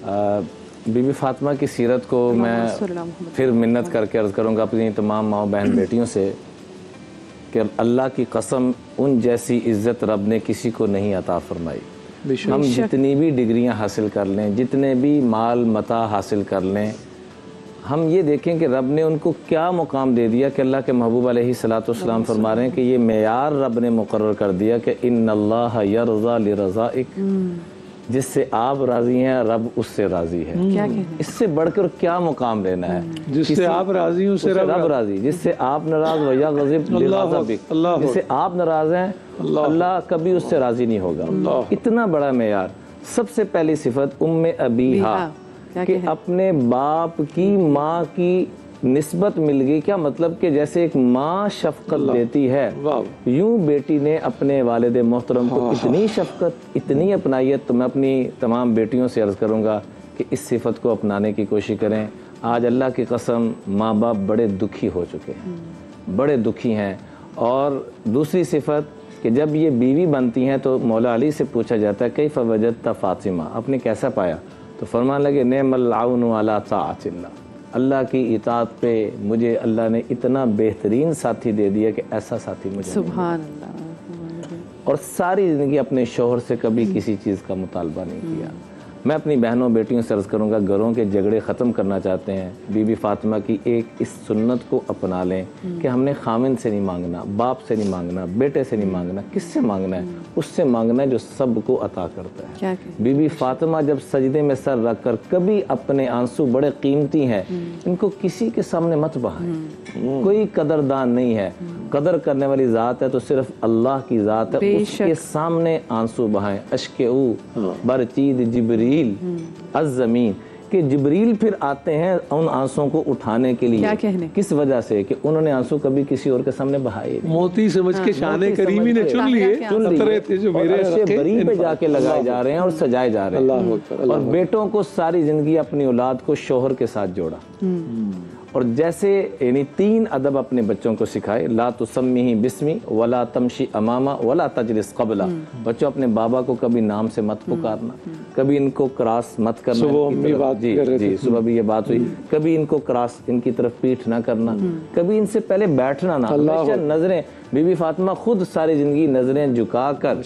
Be be Fatima کی سیرت کو میں پھر منت کر کے عرض کروں گا اپنی تمام ماؤں بہن بیٹیوں سے کہ اللہ کی قسم ان جیسی عزت رب نے کسی کو نہیں عطا فرمائی۔ ہم جتنی بھی ڈگریاں حاصل کر لیں، جتنے بھی مال متاع حاصل کر لیں، ہم یہ دیکھیں کہ رب نے ان کو کیا مقام دے دیا کہ اللہ کے محبوب علیہ الصلوۃ والسلام فرما رہے ہیں کہ یہ معیار رب نے مقرر کر دیا کہ ان اللہ یرضی لرضائک، جس سے آپ راضی ہیں رب اس سے راضی ہے۔ اس سے بڑھ کر کیا مقام لینا ہے؟ جس سے آپ راضی ہوں اس سے رب راضی، جس سے آپ ناراض ویغضب لغضبک، جس سے آپ ناراض ہیں اللہ کبھی اس سے راضی نہیں ہوگا۔ اتنا بڑا معیار۔ سب سے پہلی صفت ام ابیہا، کہ اپنے باپ کی ماں کی نسبت مل گئی۔ کیا مطلب کہ جیسے ایک ماں شفقت دیتی ہے، یوں بیٹی نے اپنے والد محترم کو اتنی شفقت، اتنی اپنائیت۔ تو میں اپنی تمام بیٹیوں سے عرض کروں گا کہ اس صفت کو اپنانے کی کوشش کریں۔ آج اللہ کی قسم ماں باپ بڑے دکھی ہو چکے ہیں، بڑے دکھی ہیں۔ اور دوسری صفت کہ جب یہ بیوی بنتی ہیں تو مولا علی سے پوچھا جاتا ہے کیف وجدت فاطمہ، آپ نے کیسا پایا؟ تو فرمان لگے نعم العون علی طاعت اللہ، اللہ کی اطاعت پہ مجھے اللہ نے اتنا بہترین ساتھی دے دیا کہ ایسا ساتھی مجھے سبحان اللہ۔ اور ساری زندگی اپنے شوہر سے کبھی کسی چیز کا مطالبہ نہیں کیا۔ میں اپنی بہنوں بیٹیوں سے عرض کروں گا گھروں کے جھگڑے ختم کرنا چاہتے ہیں، بی بی فاطمہ کی ایک اس سنت کو اپنا لیں کہ ہم نے خامن سے نہیں مانگنا، باپ سے نہیں مانگنا، بیٹے سے نہیں مانگنا، کس سے مانگنا ہے؟ اس سے مانگنا ہے جو سب کو عطا کرتا ہے۔ بی بی فاطمہ جب سجدے میں سر رکھ کر کبھی اپنے آنسو بڑے قیمتی ہیں، ان کو کسی کے سامنے مت بہائیں۔ کوئی قدردان نہیں ہے، قدر کرنے والی ذات ہے تو صرف اللہ کی ذات ہے، اس کے سامنے آنسو بہائیں۔ اشک او برچید جبریل از زمین، کہ جبریل پھر آتے ہیں ان آنسوں کو اٹھانے کے لیے۔ کس وجہ سے؟ کہ انہوں نے آنسو کبھی کسی اور کے سامنے بہائے، موتی سمجھ کے شان کریمی نے چن لیے، قطرے تھے جو میرے عرش بری پہ جا کے لگائے جا رہے ہیں اور سجائے جا رہے ہیں۔ اور بیٹوں کو ساری زندگی اپنی اولاد کو شوہر کے ساتھ جوڑا، اور جیسے یعنی 3 ادب اپنے بچوں کو سکھائے، لا تسمیہ بسمی ولا تمشی امامہ ولا تجلس قبلہ۔ بچوں اپنے بابا کو کبھی نام سے مت پکارنا، کبھی ان کو کراس مت کرنا۔ جی صبح بھی یہ بات ہوئی، کبھی ان کو کراس، ان کی طرف پیٹھ نہ کرنا، کبھی ان سے پہلے بیٹھنا نہ، ہمیشہ نظریں۔ بی بی فاطمہ خود ساری زندگی نظریں جھکا کر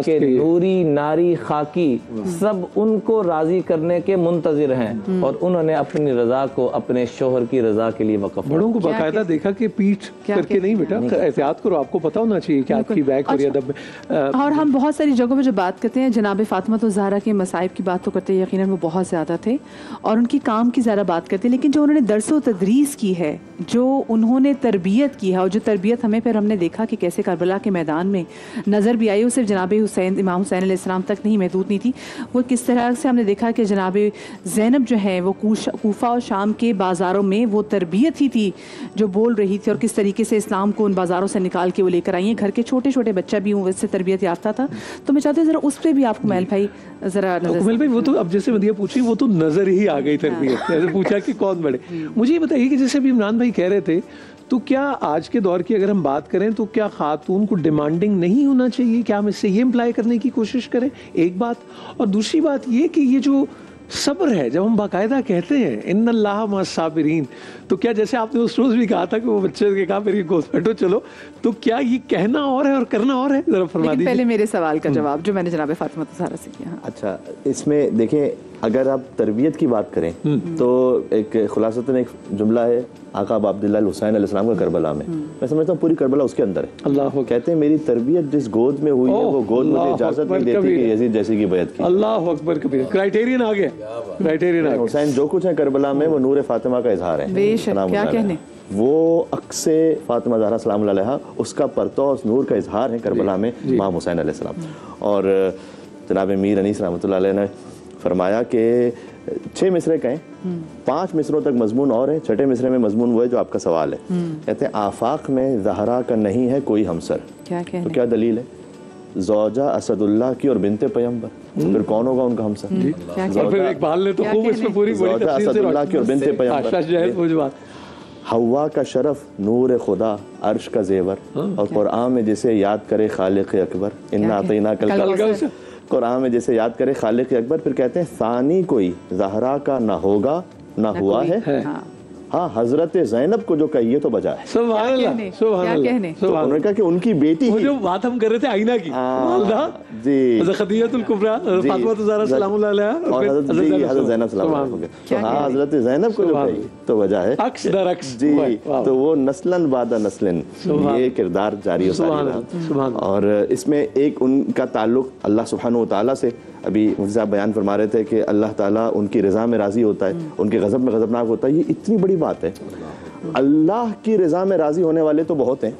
کہ نوری ناری خاکی سب ان کو راضی کرنے کے منتظر ہیں، اور انہوں نے اپنی رضا کو اپنے شوہر کی رضا کے لیے وقف۔ بڑوں کو باقاعدہ دیکھا کہ پیٹھ کر کے نہیں بیٹا، احتیاط کرو، آپ کو پتا ہونا چاہیے کہ آپ کی بیک اور ادب میں۔ اور ہم بہت ساری جگہوں پہ جو بات کرتے ہیں جناب فاطمہ الزہرا کے مصائب کی بات تو کرتے ہیں، یقیناً وہ بہت زیادہ تھے اور ان کی کام کی زیادہ بات کرتے ہیں، لیکن جو انہوں نے درس و تدریس کی ہے، جو انہوں نے تربیت کی ہے، اور جو تربیت ہمیں پھر ہم نے دیکھا کہ کیسے کربلا کے میدان میں نظر بھی آئی، وہ صرف جناب حسین، امام حسین علیہ السلام تک نہیں محدود نہیں تھی، وہ کس طرح سے ہم نے دیکھا کہ جناب زینب جو ہے وہ کوفہ اور شام کے بازاروں میں وہ تربیت ہی تھی جو بول رہی تھی، اور کس طریقے سے اسلام کو ان بازاروں سے نکال کے وہ لے کر آئی ہیں۔ گھر کے چھوٹے چھوٹے بچہ بھی اس سے تربیت یافتہ تھا۔ تو میں چاہتی ہوں ذرا اس پہ بھی آپ کو محل بھائی ذرا نظر۔ محل بھائی وہ تو اب جیسے مدیہ پوچھی وہ تو نظر ہی آ گئی تربیت، جیسے پوچھا کہ کون بڑے۔ مجھے یہ بتائیے کہ جیسے ابھی عمران بھائی کہہ رہے تھے، تو کیا آج کے دور کی اگر ہم بات کریں تو کیا خاتون کو ڈیمانڈنگ نہیں ہونا چاہیے؟ کیا ہم اس سے یہ امپلائی کرنے کی کوشش کریں؟ ایک بات، اور دوسری بات یہ کہ یہ جو صبر ہے، جب ہم باقاعدہ کہتے ہیں ان اللہ مع الصابرین، تو کیا جیسے آپ نے اس روز بھی کہا تھا کہ وہ بچے کے کہا میری گود بیٹھو چلو، تو کیا یہ کہنا اور ہے اور کرنا اور ہے؟ ذرا فرما دیجیے۔ پہلے میرے سوال کا جواب جو میں نے جناب فاطمہ الزہرا سے کیا۔ اچھا، اس میں دیکھیں اگر آپ تربیت کی بات کریں تو ایک خلاصتاً ایک جملہ ہے آقا ابا عبداللہ الحسین علیہ السلام کا کربلا میں، میں سمجھتا ہوں پوری کربلا اس کے اندر ہے۔ اللہ کہتے ہیں میری تربیت جس گود میں ہوئی ہے وہ گود مجھے اجازت نہیں دیتی کہ یزید جیسی کی بیعت کی۔ اللہ اکبر کبیر، کرائیٹیرین آ گیا، کرائیٹیرین آ گیا۔ حسین جو کچھ ہے کربلا میں وہ نور فاطمہ کا اظہار ہے، کیا کہنے، وہ عکس فاطمہ زہرا سلام اللہ علیہا، اس کا پرتو اس نور کا اظہار ہے کربلا میں امام حسین علیہ السلام۔ اور جناب میر انیس رحمۃ اللہ علیہ نے فرمایا کہ 6 مصرے کہیں، 5 مصروں تک مضمون اور ہے، 6ٹھے مصرے میں مضمون وہ ہے جو آپ کا سوال ہے۔ کہتے ہیں آفاق میں زہرا کا نہیں ہے کوئی ہمسر، تو کیا دلیل ہے؟ زوجہ اسد اللہ کی اور بنت پیمبر، پھر کون ہوگا ان کا ہمسر؟ زوجہ اسد اللہ کی اور بنت پیمبر، حوا کا شرف نور خدا عرش کا زیور، اور قرآن میں جسے یاد کرے خالق اکبر، انا اعطیناک الکوثر۔ قرآن میں جیسے یاد کرے خالق اکبر، پھر کہتے ہیں ثانی کوئی زہرا کا نہ ہوگا نہ ہوا ہے، ہاں حضرت زینب کو جو کہیے تو بجا ہے. سبحان اللہ، سبحان اللہ. تو انہوں نے کہا کہ ان کی بیٹی وہ جو بات ہم کر رہے تھے آئینہ کی، جی حضرت خدیجہ الکبریٰ، فاطمہ الزہرا سلام اللہ علیہ، اور حضرت زینب سلام اللہ علیہ، ہاں حضرت زینب کو جو کہیے تو وجہ ہے عکس در عکس. جی. تو وہ نسلاً بعد نسلاً یہ کردار جاری ہوتا رہا. اور اس میں ایک ان کا تعلق اللہ سبحانہ و تعالیٰ سے، ابھی مفتی صاحب بیان فرما رہے تھے کہ اللہ تعالیٰ ان کی رضا میں راضی ہوتا ہے، ان کے غضب میں غضبناک ہوتا ہے. یہ اتنی بڑی بات ہے. اللہ کی رضا میں راضی ہونے والے تو بہت ہیں،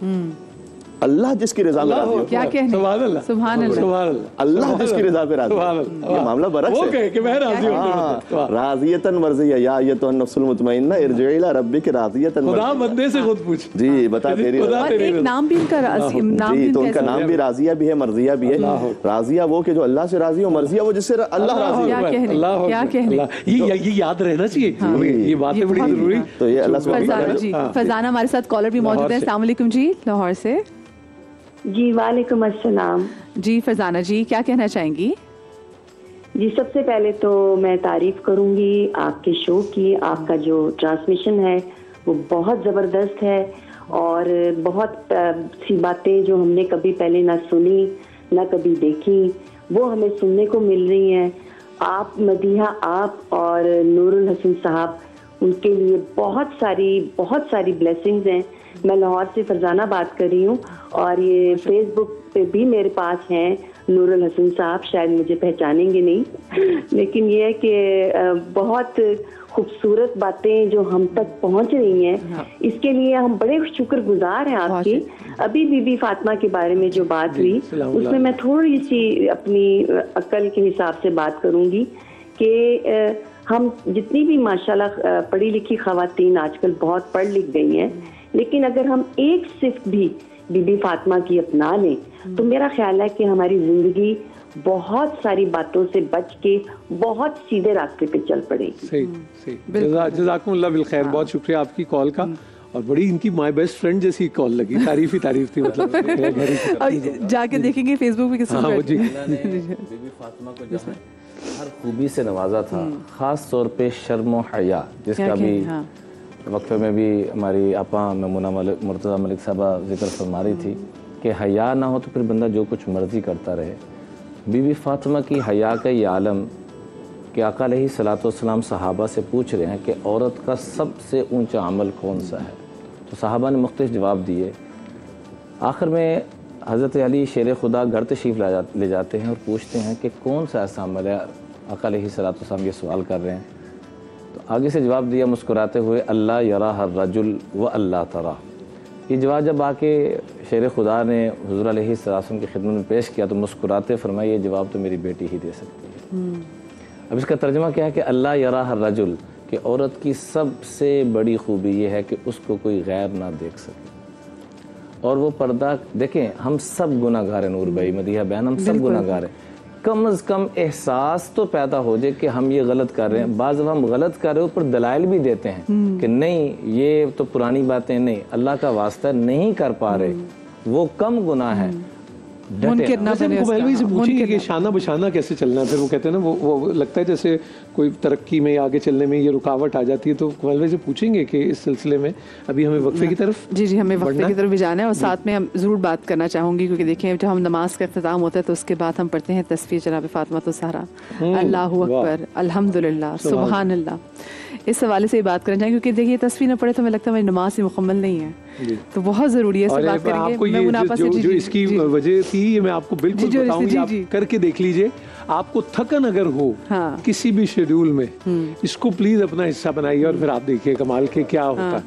اللہ جس کی رضا میں راضی ہو، کیا کہنے، سبحان اللہ، سبحان اللہ، سبحان اللہ، اللہ جس کی رضا پہ راضی ہو. یہ معاملہ برعکس وہ ہے کہے کہ میں راضی ہوں. راضیتاً مرضیہ یا ایتھا النفس المطمئنہ ارجعی الی ربک راضیتاً مرضیہ. خدا بندے سے خود پوچھ. جی بتا تیری رضا. اور ایک نام بھی ان کا نام جی بھی تو ان کا نام بھی راضیہ بھی ہے، مرضیہ بھی ہے. راضیہ وہ کہ جو اللہ سے راضی ہو، مرضیہ وہ جس سے اللہ راضی ہو. کیا کہنے، یہ یاد رہنا چاہیے، یہ باتیں بڑی ضروری. تو یہ اللہ سبحانہ. جی فرزانہ ہمارے ساتھ کالر بھی موجود ہے. السلام علیکم جی، لاہور سے. جی وعلیکم السلام. جی فرزانہ جی کیا کہنا چاہیں گی؟ جی سب سے پہلے تو میں تعریف کروں گی آپ کے شو کی. آپ کا جو ٹرانسمیشن ہے وہ بہت زبردست ہے، اور بہت سی باتیں جو ہم نے کبھی پہلے نہ سنی نہ کبھی دیکھی وہ ہمیں سننے کو مل رہی ہیں. آپ مدیحہ آپ اور نور الحسن صاحب، ان کے لیے بہت ساری بلیسنگز ہیں. میں لاہور سے فرزانہ بات کر رہی ہوں، اور یہ فیس بک پہ بھی میرے پاس ہیں نور الحسن صاحب، شاید مجھے پہچانیں گے نہیں، لیکن یہ ہے کہ بہت خوبصورت باتیں جو ہم تک پہنچ رہی ہیں، اس کے لیے ہم بڑے شکر گزار ہیں آپ کی. ابھی بی بی فاطمہ کے بارے میں جو بات ہوئی اس میں تھوڑی سی اپنی عقل کے حساب سے بات کروں گی کہ ہم جتنی بھی ماشاءاللہ پڑھی لکھی خواتین آج کل بہت پڑھ لکھ گئی ہیں، لیکن اگر ہم ایک صفت بھی بی بی فاطمہ کی اپنا لیں تو میرا خیال ہے کہ ہماری زندگی بہت ساری باتوں سے بچ کے بہت سیدھے راستے پہ چل پڑے گی. صحیح. جزاکم اللہ بالخیر. بہت شکریہ آپ کی کال کا، اور بڑی ان کی مائی بیسٹ فرینڈ جیسی کال لگی. تعریف تھی مطلب. جا کے دیکھیں گے فیس بک پہ کس نے بی بی فاطمہ کو جہاں ہر خوبی سے نوازا تھا، خاص طور پہ شرم و حیا، جس کا بھی وقفے میں بھی ہماری آپا میمونہ مرتضیٰ ملک صاحبہ ذکر فرما رہی تھی کہ حیا نہ ہو تو پھر بندہ جو کچھ مرضی کرتا رہے. بی بی فاطمہ کی حیا کا یہ عالم کہ آقا علیہ الصلوۃ والسلام صحابہ سے پوچھ رہے ہیں کہ عورت کا سب سے اونچا عمل کون سا ہے، تو صحابہ نے مختلف جواب دیے. آخر میں حضرت علی شیر خدا گھر تشریف لے جاتے ہیں اور پوچھتے ہیں کہ کون سا ایسا عمل ہے. آقا علیہ الصلوۃ والسلام یہ سوال کر رہے ہیں، تو آگے سے جواب دیا مسکراتے ہوئے، اللہ یراہ الرجل و اللہ ترا. یہ جواب جب آ کے شیر خدا نے حضور علیہ السلام کی خدمت میں پیش کیا تو مسکراتے فرمایا یہ جواب تو میری بیٹی ہی دے سکتی ہے. اب اس کا ترجمہ کیا ہے کہ اللہ یراہ الرجل، کہ عورت کی سب سے بڑی خوبی یہ ہے کہ اس کو کوئی غیر نہ دیکھ سکے. اور وہ پردہ دیکھیں، ہم سب گناہ گار ہیں نور بھائی، مدیحہ بہن، ہم سب گناہ گار ہیں. کم از کم احساس تو پیدا ہو جائے کہ ہم یہ غلط کر رہے ہیں. بعض ہم غلط کر رہے ہیں، اوپر دلائل بھی دیتے ہیں کہ نہیں یہ تو پرانی باتیں، نہیں اللہ کا واسطہ نہیں کر پا رہے، وہ کم گناہ ہے. قبیل سے پوچھیں کہ شانہ بشانہ کیسے چلنا ہے. پھر وہ کہتے ہیں نا وہ لگتا ہے جیسے کوئی ترقی میں آگے چلنے میں یہ رکاوٹ آ جاتی ہے. تو قبیل سے پوچھیں گے کہ اس سلسلے میں ابھی ہمیں وقفے کی طرف، جی ہمیں وقفے کی طرف بھی جانا ہے، اور ساتھ میں ہم ضرور بات کرنا چاہوں گی کیونکہ دیکھیں جب ہم نماز کا اختتام ہوتا ہے تو اس کے بعد ہم پڑھتے ہیں تسبیح جناب فاطمہ الزہرا، اللہ اکبر، الحمدللہ، سبحان اللہ. اس حوالے سے بات کرنا چاہیں کیونکہ دیکھیے تصویر نہ پڑھے تو ہمیں لگتا ہے ہماری نماز ہی مکمل نہیں ہے، تو بہت ضروری ہے اس سے بات کریں گے. جو اس کی وجہ تھی یہ میں آپ کو بالکل بتاؤں گی، آپ کر کے دیکھ لیجئے. آپ کو تھکن اگر ہو کسی بھی شیڈیول میں، اس کو پلیز اپنا حصہ بنائیے اور پھر آپ دیکھیے کمال کے کیا ہوتا.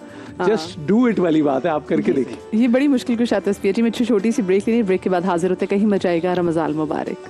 جسٹ ڈو اٹ والی بات ہے، آپ کر کے دیکھیے. یہ بڑی مشکل کشا تصویر. میں چھوٹی سی بریک لینی، بریک کے بعد حاضر ہوتے. کہیں مچائے گا رمضان مبارک.